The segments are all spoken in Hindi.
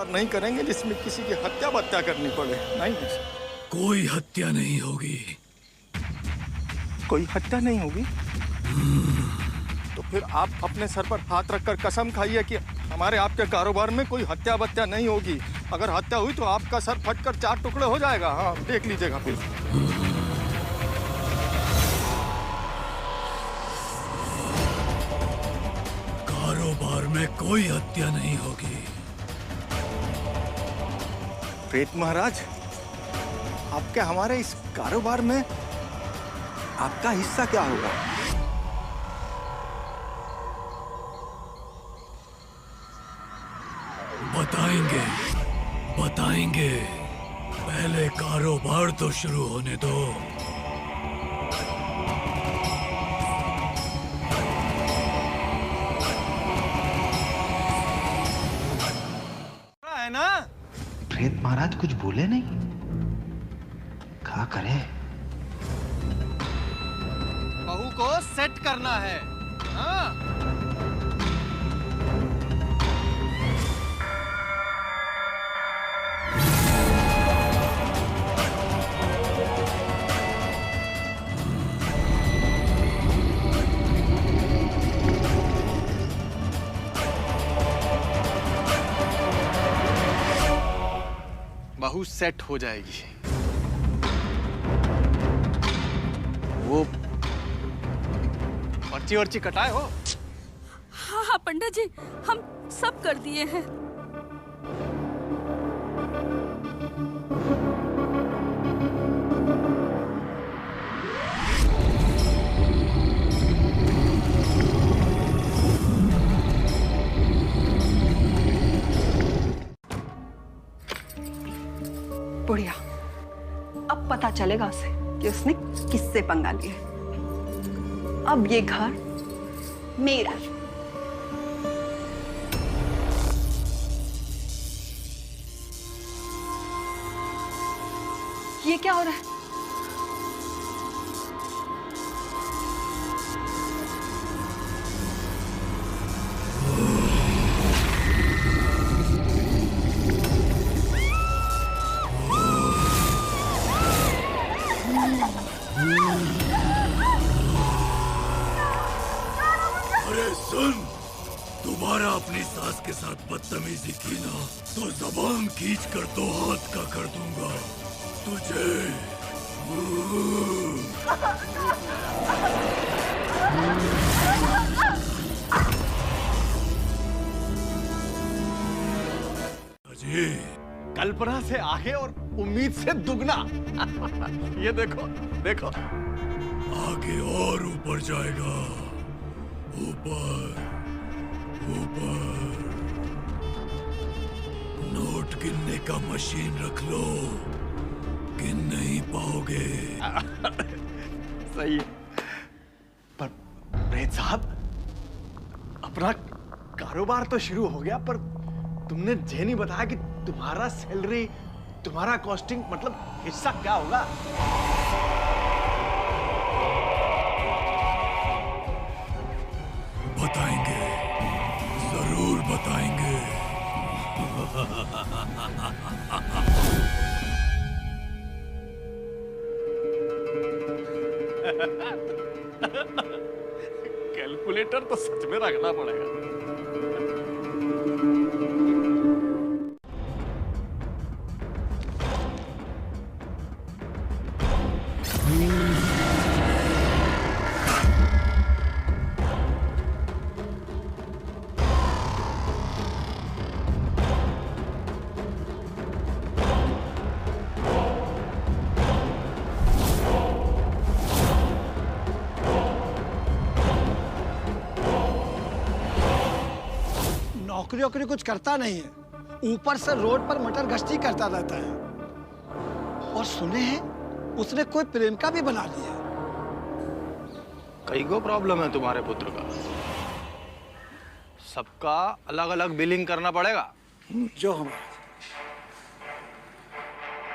कारोबार नहीं करेंगे जिसमें किसी की हत्या बत्या करनी पड़े। नहीं, कोई हत्या नहीं होगी। कोई हत्या नहीं होगी? तो फिर आप अपने सर पर हाथ रखकर कसम खाइए कि हमारे आपके कारोबार में कोई हत्या बत्या नहीं होगी। अगर हत्या हुई तो आपका सर फटकर 4 टुकड़े हो जाएगा। हाँ, देख लीजिएगा फिर। कारोबार में कोई हत्या नहीं होगी। प्रेत महाराज, आपके हमारे इस कारोबार में आपका हिस्सा क्या होगा? बताएंगे, बताएंगे। पहले कारोबार तो शुरू होने दो। है ना? प्रेत महाराज कुछ बोले नहीं? क्या करे? बहू को सेट करना है। हाँ? बहू सेट हो जाएगी। वो पर्ची वर्ची कटाए हो? हाँ हाँ पंडित जी, हम सब कर दिए हैं। बुढ़िया, अब पता चलेगा उसे कि उसने किससे पंगा लिया। अब ये घर मेरा। ये क्या हो रहा है? अरे सुन, दोबारा अपनी सास के साथ बदतमीजी की ना तो जबान खींच कर 2 हाथ का कर दूंगा तुझे। अजी, कल्पना से आगे और उम्मीद से दुगना। ये देखो, देखो। आगे और ऊपर जाएगा। ऊपर, ऊपर। नोट गिनने का मशीन रख लो, गिन नहीं पाओगे। सही है। पर प्रेत साहब, अपना कारोबार तो शुरू हो गया, पर तुमने ये नहीं बताया कि तुम्हारा सैलरी, तुम्हारा कॉस्टिंग मतलब हिस्सा क्या होगा? बताएंगे, जरूर बताएंगे। कैलकुलेटर तो सच में रखना पड़ेगा। नौकरी वोकरी कुछ करता नहीं है, ऊपर से रोड पर मटर गश्ती करता रहता है। और सुने हैं उसने कोई प्रेमिका भी बना ली है। कई को प्रॉब्लम है तुम्हारे पुत्र का? सबका अलग अलग बिलिंग करना पड़ेगा। जो हमारा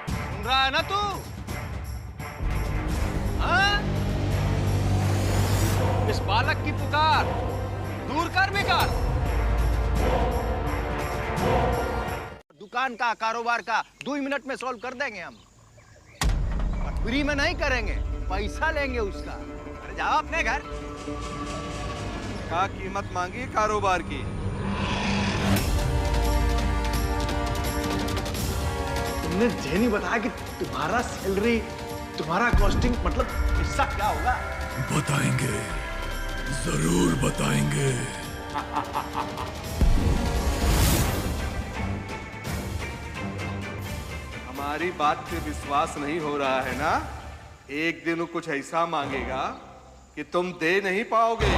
सुन रहा है ना तू? हाँ? इस बालक की पुकार दूर कर बेकार। दुकान का कारोबार का 2 मिनट में सॉल्व कर देंगे हम। और फ्री में नहीं करेंगे, पैसा लेंगे उसका। अरे जाओ अपने घर। क्या कीमत मांगी कारोबार की? तुमने ये नहीं बताया कि तुम्हारा सैलरी, तुम्हारा कॉस्टिंग मतलब हिस्सा क्या होगा? बताएंगे, जरूर बताएंगे। हमारी बात पे विश्वास नहीं हो रहा है ना? एक दिन वो कुछ ऐसा मांगेगा कि तुम दे नहीं पाओगे।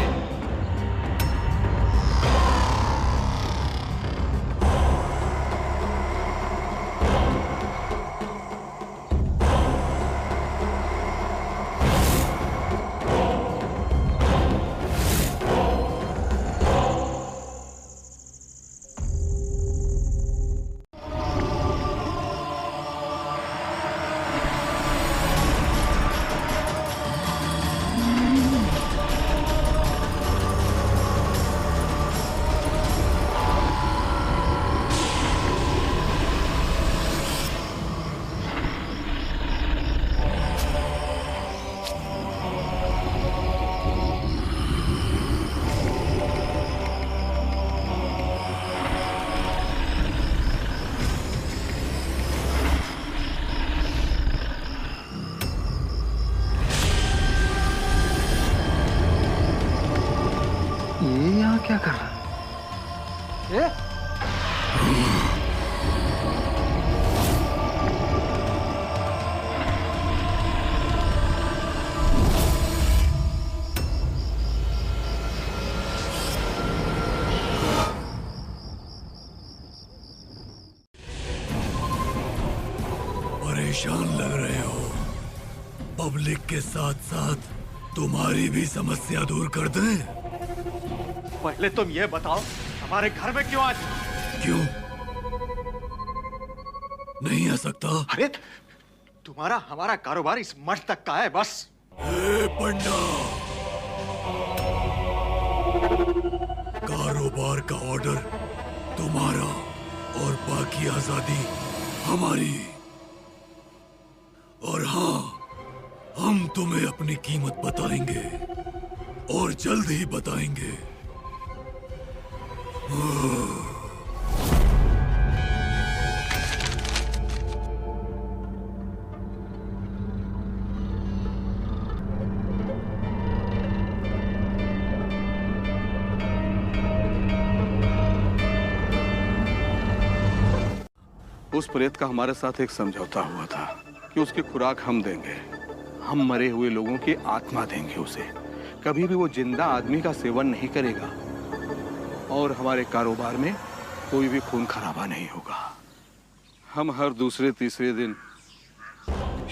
ये यहाँ क्या कर रहा है? परेशान लग रहे हो। पब्लिक के साथ साथ तुम्हारी भी समस्या दूर कर दें? पहले तुम ये बताओ, हमारे घर में क्यों आज? क्यों नहीं आ सकता? अरे तुम्हारा हमारा कारोबार इस मठ तक का है बस। ए पंडा, कारोबार का ऑर्डर तुम्हारा और बाकी आजादी हमारी। और हाँ, हम तुम्हें अपनी कीमत बताएंगे और जल्द ही बताएंगे। उस प्रेत का हमारे साथ एक समझौता हुआ था कि उसकी खुराक हम देंगे। हम मरे हुए लोगों की आत्मा देंगे उसे। कभी भी वो जिंदा आदमी का सेवन नहीं करेगा और हमारे कारोबार में कोई भी खून खराबा नहीं होगा। हम हर दूसरे तीसरे दिन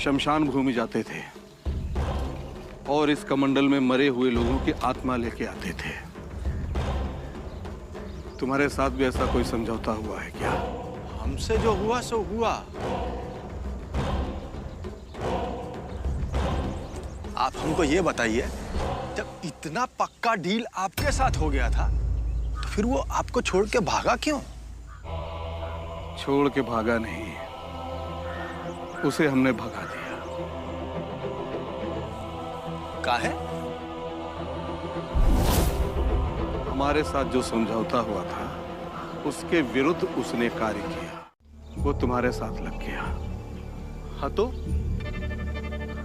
शमशान भूमि जाते थे और इस कमंडल में मरे हुए लोगों की आत्मा लेके आते थे। तुम्हारे साथ भी ऐसा कोई समझौता हुआ है क्या? हमसे जो हुआ सो हुआ। आप हमको ये बताइए, जब इतना पक्का डील आपके साथ हो गया था तो फिर वो आपको छोड़ के भागा क्यों? छोड़ के भागा नहीं, उसे हमने भगा दिया। काहे? हमारे साथ जो समझौता हुआ था उसके विरुद्ध उसने कार्य किया। वो तुम्हारे साथ लग गया। हाँ तो?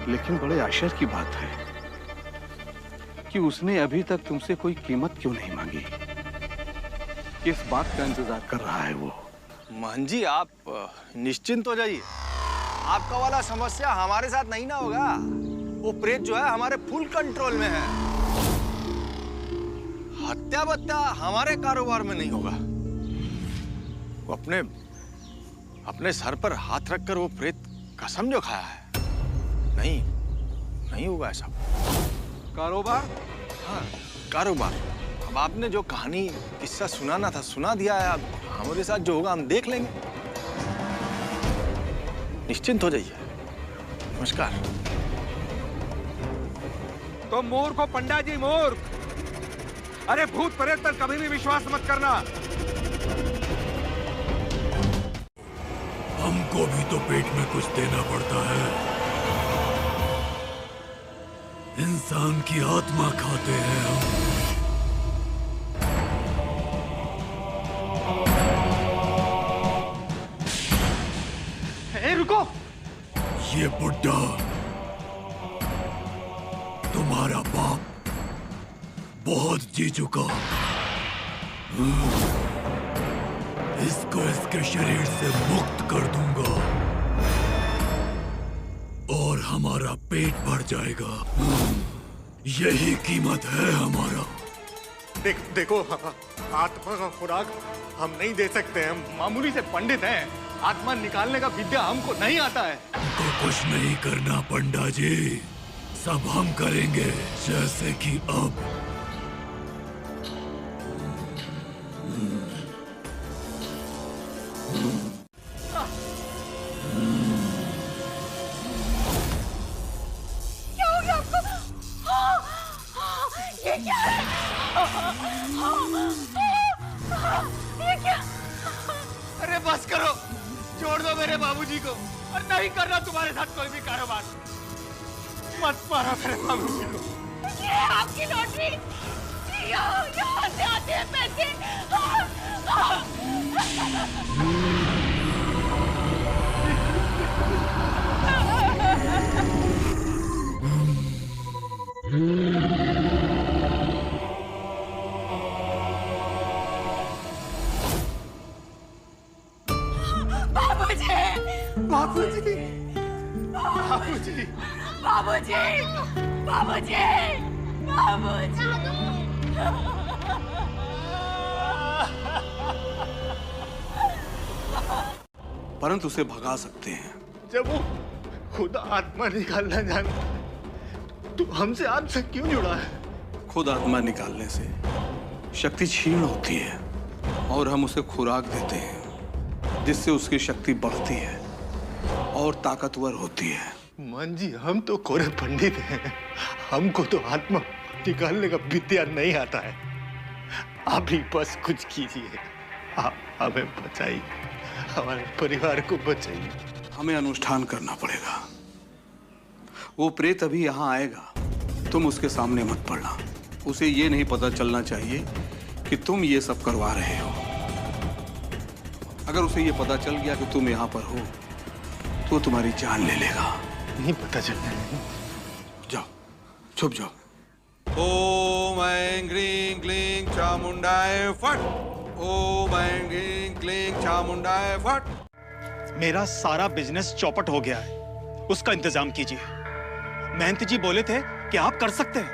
लेकिन बड़े आश्चर्य की बात है कि उसने अभी तक तुमसे कोई कीमत क्यों नहीं मांगी? किस बात का इंतजार कर रहा है वो? मोहन जी, आप निश्चिंत हो जाइए। आपका वाला समस्या हमारे साथ नहीं ना होगा। वो प्रेत जो है हमारे फुल कंट्रोल में है। हत्या बत्या हमारे कारोबार में नहीं होगा। वो अपने सर पर हाथ रखकर वो प्रेत कसम जो खाया है, नहीं होगा ऐसा। कारोबार? हाँ, कारोबार। अब आपने जो कहानी किस्सा सुनाना था सुना दिया है। अब हमारे साथ जो होगा हम देख लेंगे। निश्चिंत हो जाइए। नमस्कार। तो मूर्ख हो पंडा जी, मूर्ख। अरे भूत प्रेत पर कभी भी विश्वास मत करना। हमको भी तो पेट में कुछ देना पड़ता है। इंसान की आत्मा खाते हैं हम। रुको। ये बुड्ढा तुम्हारा बाप बहुत जी चुका। इसको इसके शरीर से मुक्त कर दूंगा और हमारा पेट भर जाएगा। यही कीमत है हमारा। देखो आत्मा का खुराक हम नहीं दे सकते। हम मामूली से पंडित हैं। आत्मा निकालने का विद्या हमको नहीं आता है। हमको कुछ नहीं करना पंडा जी, सब हम करेंगे। जैसे कि अब क्या हो गया आपको? ये क्या है? ये क्या? अरे बस करो, छोड़ दो मेरे बाबूजी को और नहीं करना तुम्हारे साथ कोई भी कारोबार। मत मारो मेरे बाबूजी को। ये आपकी लॉटरी। यहाँ से आते हैं पैसे। बाबूजी, बाबूजी, बाबूजी, बाबूजी, बाबूजी, बाबूजी। परंतु उसे भगा सकते हैं। जब वो खुद आत्मा निकालना जाना तो हमसे आज तक क्यों जुड़ा है? खुद आत्मा निकालने से शक्ति क्षीण होती है और हम उसे खुराक देते हैं, जिससे उसकी शक्ति बढ़ती है और ताकतवर होती है। मान जी, हम तो कोरे पंडित हैं। हमको तो आत्मा निकालने का विद्या नहीं आता है। आप ही बस कुछ कीजिए। आप हमें बचाइए, हमारे परिवार को बचाइए। हमें अनुष्ठान करना पड़ेगा। वो प्रेत अभी यहाँ आएगा, तुम उसके सामने मत पड़ना। उसे ये नहीं पता चलना चाहिए कि तुम ये सब करवा रहे हो। अगर उसे ये पता चल गया कि तुम यहाँ पर हो तो तुम्हारी जान ले लेगा। नहीं पता चलना है। जाओ, छुप जाओ। ओम ऐं ग्रीं क्लीं चामुंडाय फट। ओम ऐं ग्रीं क्लीं चामुंडाय फट। मेरा सारा बिजनेस चौपट हो गया है, उसका इंतजाम कीजिए। महंत जी बोले थे कि आप कर सकते हैं।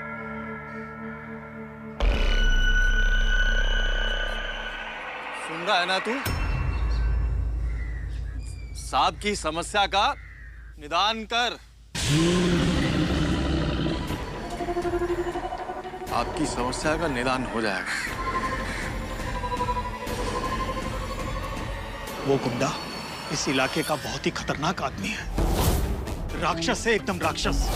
सुन रहा है ना तू? साहब की समस्या का निदान कर। आपकी समस्या का निदान हो जाएगा। वो गुंडा इस इलाके का बहुत ही खतरनाक आदमी है। राक्षस है, एकदम राक्षस।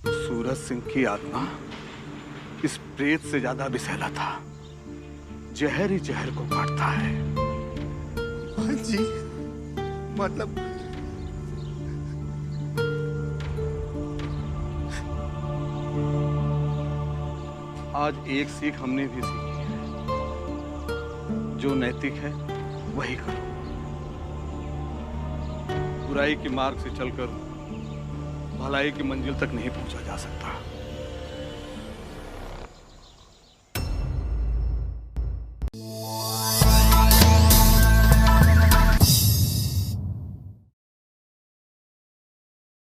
सूरज सिंह की आत्मा इस प्रेत से ज्यादा विषैला था। जहर ही जहर को काटता है। हाँ जी, मतलब आज एक सीख हमने भी सीखी है, जो नैतिक है वही करो। बुराई के मार्ग से चलकर भलाई की मंजिल तक नहीं पहुंचा जा सकता।